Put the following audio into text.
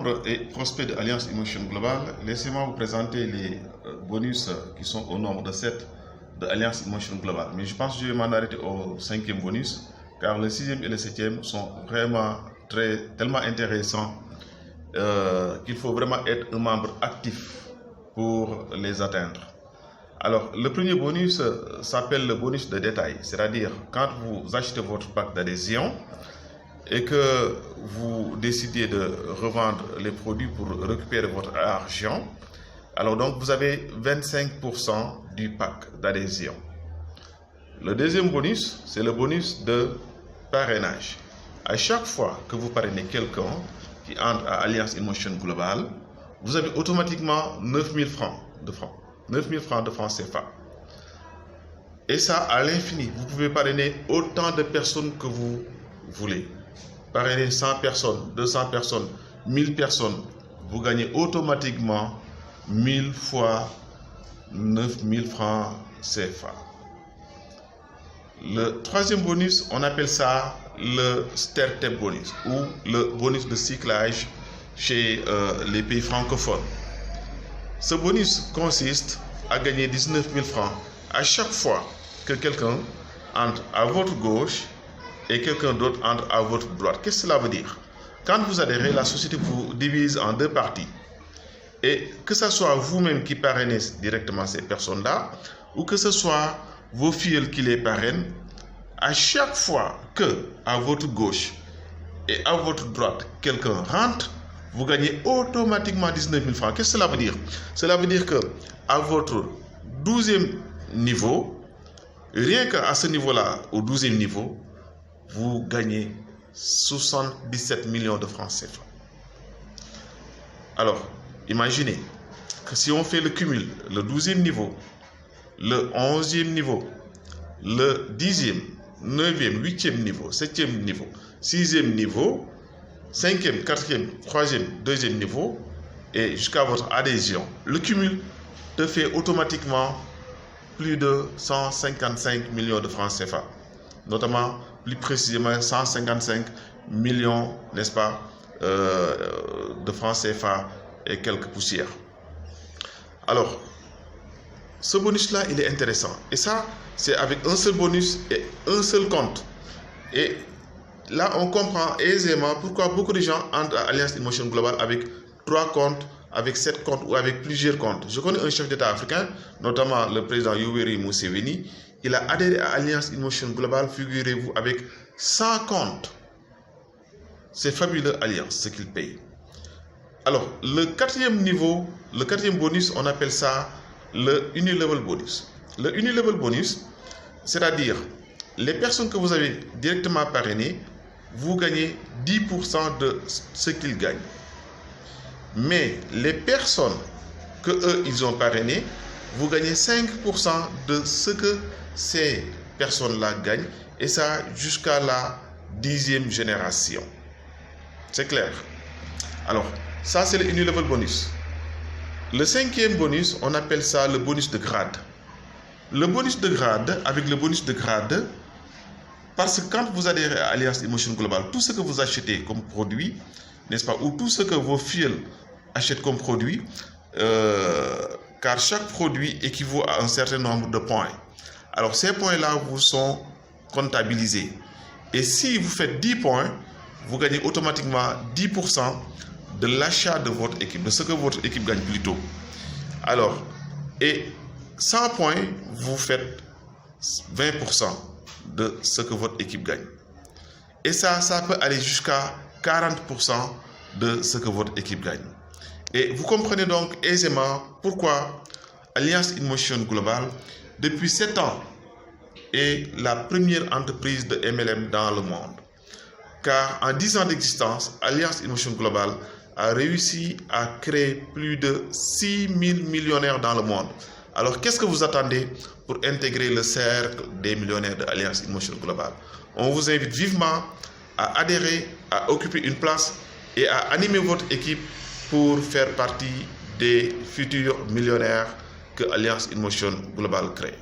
membres et prospects de Alliance Emotion Global, laissez-moi vous présenter les bonus qui sont au nombre de 7 de Alliance Emotion Global. Mais je pense que je vais m'en arrêter au 5e bonus, car le 6e et le 7e sont vraiment tellement intéressants qu'il faut vraiment être un membre actif pour les atteindre. Alors, le premier bonus s'appelle le bonus de détail, c'est-à-dire quand vous achetez votre pack d'adhésion et que vous décidez de revendre les produits pour récupérer votre argent, alors donc vous avez 25% du pack d'adhésion. Le deuxième bonus, c'est le bonus de parrainage. À chaque fois que vous parrainez quelqu'un qui entre à Alliance Emotion Global, vous avez automatiquement 9000 francs de francs. 9000 francs de francs CFA. Et ça à l'infini. Vous pouvez parrainer autant de personnes que vous voulez. Parrainer 100 personnes, 200 personnes, 1000 personnes. Vous gagnez automatiquement 1000 fois 9000 francs CFA. Le troisième bonus, on appelle ça le Startup bonus ou le bonus de cyclage chez les pays francophones. Ce bonus consiste à gagner 19 000 francs à chaque fois que quelqu'un entre à votre gauche et quelqu'un d'autre entre à votre droite. Qu'est-ce que cela veut dire? Quand vous adhérez, la société vous divise en deux parties. Et que ce soit vous-même qui parrainez directement ces personnes-là, ou que ce soit vos filles qui les parrainent, à chaque fois que à votre gauche et à votre droite, quelqu'un rentre, vous gagnez automatiquement 19 000 francs. Qu'est-ce que cela veut dire? Cela veut dire que à votre 12e niveau, rien qu'à ce niveau-là, au 12e niveau, vous gagnez 77 millions de francs CFA. Alors, imaginez que si on fait le cumul, le 12e niveau, le 11e niveau, le 10e, 9e, 8e niveau, 7e niveau, 6e niveau, 5e, 4e, 3e, 2e niveau et jusqu'à votre adhésion. Le cumul te fait automatiquement plus de 155 millions de francs CFA. Notamment, plus précisément 155 millions, n'est-ce pas, de francs CFA et quelques poussières. Alors, ce bonus-là, il est intéressant. Et ça, c'est avec un seul bonus et un seul compte. Et là, on comprend aisément pourquoi beaucoup de gens entrent à Alliance Emotion Global avec 3 comptes, avec 7 comptes ou avec plusieurs comptes. Je connais un chef d'État africain, notamment le président Yoweri Museveni. Il a adhéré à Alliance Emotion Global, figurez-vous, avec 100 comptes. C'est fabuleux, Alliance, ce qu'il paye. Alors, le 4e niveau, le 4e bonus, on appelle ça le Unilevel bonus. Le Unilevel bonus, c'est-à-dire les personnes que vous avez directement parrainées, vous gagnez 10% de ce qu'ils gagnent. Mais les personnes que eux, ils ont parrainées, vous gagnez 5% de ce que ces personnes-là gagnent, et ça jusqu'à la 10e génération. C'est clair? Alors, ça c'est le Unilevel bonus. Le 5e bonus, on appelle ça le bonus de grade. Le bonus de grade, avec le bonus de grade, parce que quand vous adhérez à Alliance Emotion Global, tout ce que vous achetez comme produit, n'est-ce pas, ou tout ce que vos filles achètent comme produit, car chaque produit équivaut à un certain nombre de points. Alors ces points-là vous sont comptabilisés. Et si vous faites 10 points, vous gagnez automatiquement 10% de l'achat de votre équipe, de ce que votre équipe gagne plutôt. Alors, et 100 points, vous faites 20% de ce que votre équipe gagne. Et ça peut aller jusqu'à 40% de ce que votre équipe gagne. Et vous comprenez donc aisément pourquoi Alliance Emotion Global, depuis 7 ans, est la première entreprise de MLM dans le monde. Car en 10 ans d'existence, Alliance Emotion Global a réussi à créer plus de 6 000 millionnaires dans le monde. Alors, qu'est-ce que vous attendez pour intégrer le cercle des millionnaires de Alliance Emotion Global? On vous invite vivement à adhérer, à occuper une place et à animer votre équipe pour faire partie des futurs millionnaires que Alliance Emotion Global crée.